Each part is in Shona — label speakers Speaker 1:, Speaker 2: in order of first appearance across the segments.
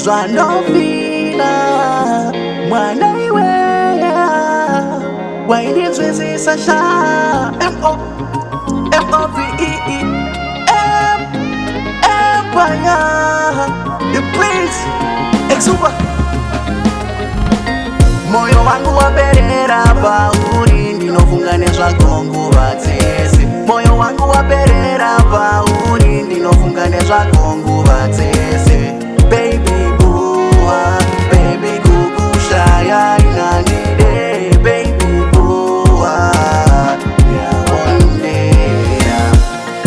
Speaker 1: zvanofila mwana iweya wainizwisisa sha M-O-V-E-E Empire the prince Exuba. Moyo wangu waperera pauri ndinofunga nezvako nguva dzese. Moyo wangu waperera pauri ndinofunga nezvako nguva dzese. Baby bua, baby kukushaya inandide. Baby bua, yaondera.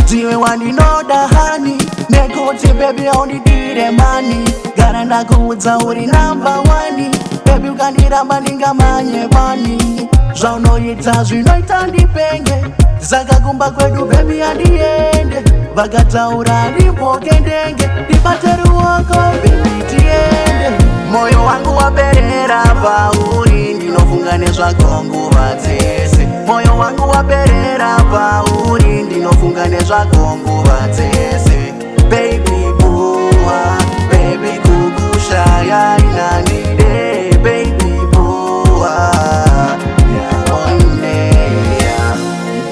Speaker 1: Dziwe wandinoda hani, nekuti baby aundidire mani. Gara ndakuudza uri number one. Baby ukandiramba ndingamanye bani. Zvaunoita zvinoita ndipenge. Zakakumba kwedu baby handiende. Vakataura ndimboke ndenge. Ndibate ruoko baby tiende. Moyo wangu waperera pauri ndinofunga nezvako nguva dzese. Moyo wangu waperera pauri ndinofunga nezvako nguva dzese. Baby bua, baby kukushaya inandide. Baby bua, yaonea.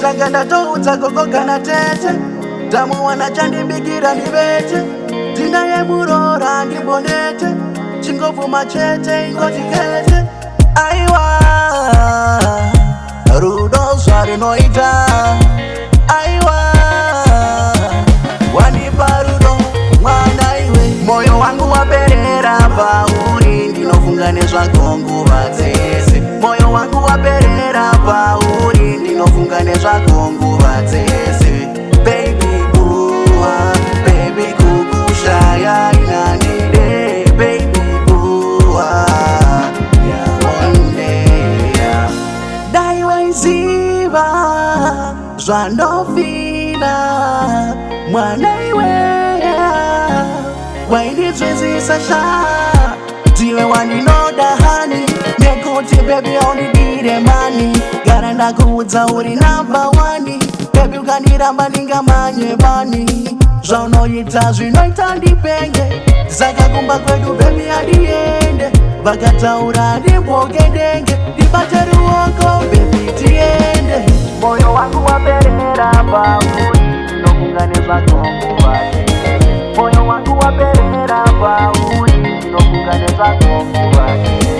Speaker 1: Tanga ndatoudza gogo kana tete. Tamuwana chandibikira ndibete. Tina yemurora ndimbonete. Chingobvuma chete ingoti kete. Aiwa rudo zvarinoita. Aiwa wanipa rudo mwana iwe. Moyo wangu waperera pauri ndinofunga nezvako nguva dzese. Moyo wangu waperera pauri ndinofunga nezvako nguva dzese. Baby bua, baby kukushaya inandide. Baby bua, yaonea. Dai waiziva zvandofila mwana iweya wainizwisisa sha. Dziwe wandinoda hani, nekuti baby aundidire mani. Gara ndakuudza uri number one. Baby ukandiramba ndingamanye bani. Zvaunoita zvinoita ndipenge. Zakakumba kwedu baby handiende. Vakataura ndimboke ndenge. Ndibate ruoko baby tiende. Moyo wangu waperera pauri ndinofunga nezvako nguva dzese. Moyo wangu waperera pauri ndinofunga nezvako nguva dzese.